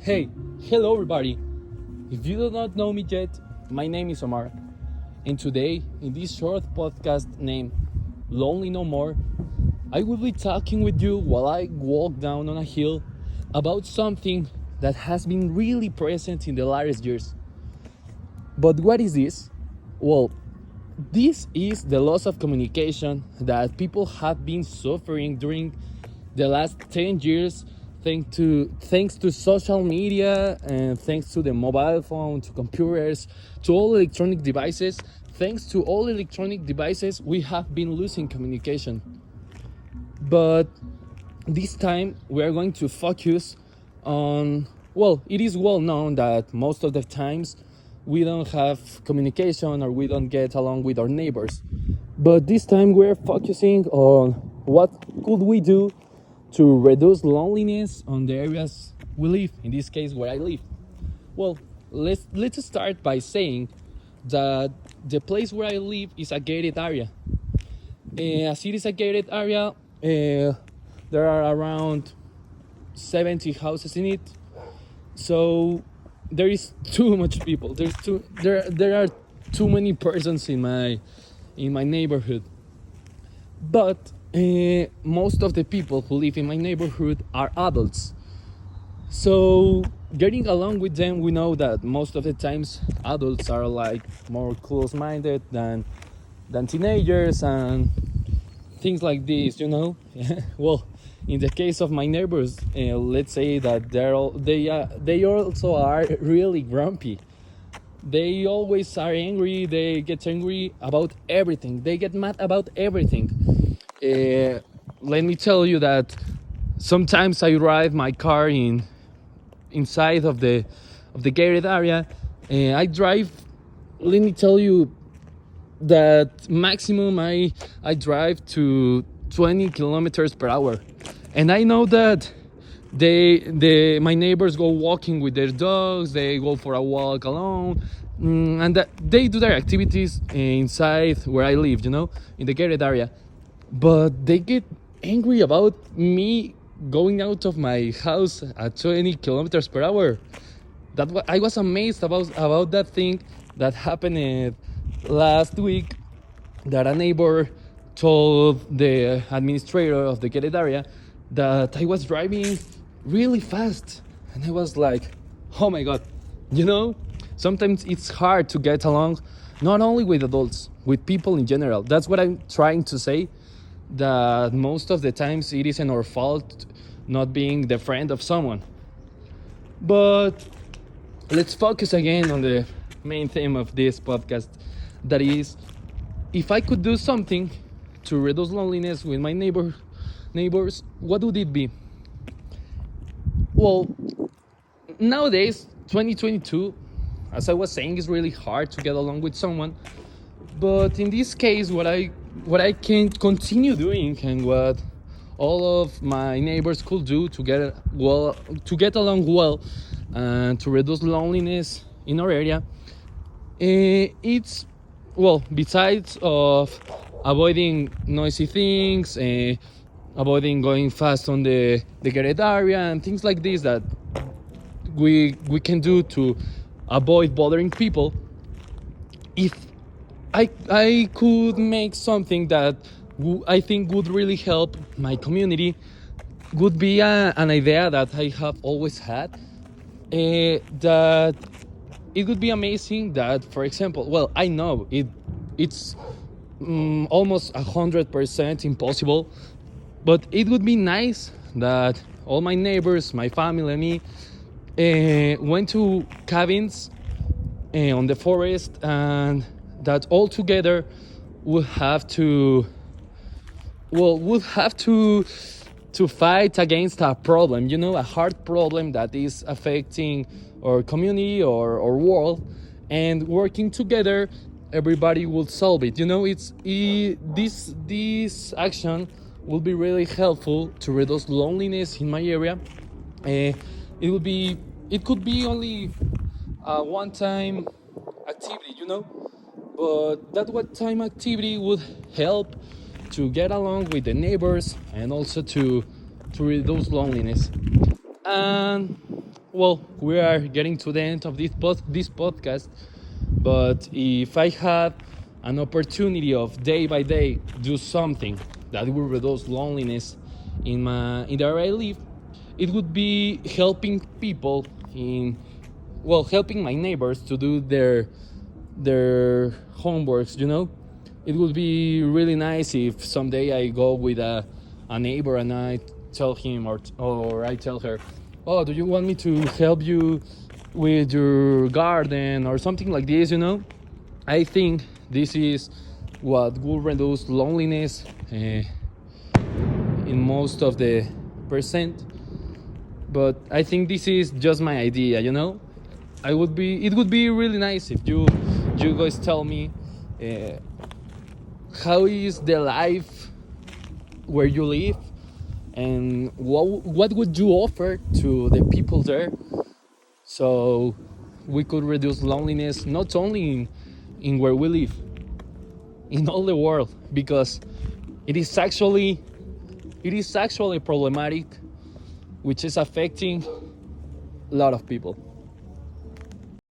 Hey, hello everybody. If you do not know me yet, my name is Omar, and today, in this short podcast named Lonely No More, I will be talking with you while I walk down on a hill about something that has been really present in the latest years. But what is this? Well, this is the loss of communication that people have been suffering during the last 10 years thanks to social media and thanks to the mobile phone, to computers, to all electronic devices. Thanks to all electronic devices, we have been losing communication. But this time we are going to focus on, well, it is well known that most of the times we don't have communication or we don't get along with our neighbors. But this time we're focusing on what could we do to reduce loneliness on the areas we live, in this case where I live. Well, let's start by saying that the place where I live is a gated area. As it is a gated area, there are around 70 houses in it. So there is too much people. There are too many persons in my neighborhood. But most of the people who live in my neighborhood are adults. So getting along with them, we know that most of the times adults are like more close-minded than teenagers and things like this, you know. Well, in the case of my neighbors, let's say that they also are really grumpy. They always are angry. They get angry about everything. They get mad about everything. Let me tell you that sometimes I drive my car inside of the gated area. I drive. Let me tell you that maximum I drive to 20 kilometers per hour, and I know that my neighbors go walking with their dogs. They go for a walk alone, and that they do their activities inside where I live, you know, in the gated area. But they get angry about me going out of my house at 20 kilometers per hour. I was amazed about that thing that happened last week, that a neighbor told the administrator of the gated area that I was driving really fast. And I was like, oh my god, you know, sometimes it's hard to get along, not only with adults, with people in general. That's what I'm trying to say, that most of the times it isn't our fault not being the friend of someone. But let's focus again on the main theme of this podcast, that is, if I could do something to reduce loneliness with my neighbors, what would it be? Well, nowadays, 2022, as I was saying, is really hard to get along with someone. But in this case, what I can continue doing, and what all of my neighbors could do to get along well and to reduce loneliness in our area, it's, well, besides of avoiding noisy things, avoiding going fast on the gated area and things like this that we can do to avoid bothering people. If I could make something that I think would really help my community, would be an idea that I have always had, that it would be amazing that, for example, well, I know it's almost 100% impossible, but it would be nice that all my neighbors, my family, and me went to cabins on the forest, and that all together would have to fight against a problem, you know, a hard problem that is affecting our community or our world, and working together, everybody will solve it. You know, this action will be really helpful to reduce loneliness in my area. It could be only a one-time activity, you know, but that one-time activity would help to get along with the neighbors and also to reduce loneliness. And well, we are getting to the end of this podcast. But if I had an opportunity of day by day do something that will reduce loneliness in the area I live, it would be helping people in, well, helping my neighbors to do their homeworks. It would be really nice if someday I go with a neighbor and I tell him or I tell her, oh, do you want me to help you with your garden or something like this. I think this is what will reduce loneliness in most of the percent. But I think this is just my idea. It would be really nice if you guys tell me how is the life where you live, and what would you offer to the people there, so we could reduce loneliness not only in where we live, in all the world, because it is actually problematic, which is affecting a lot of people.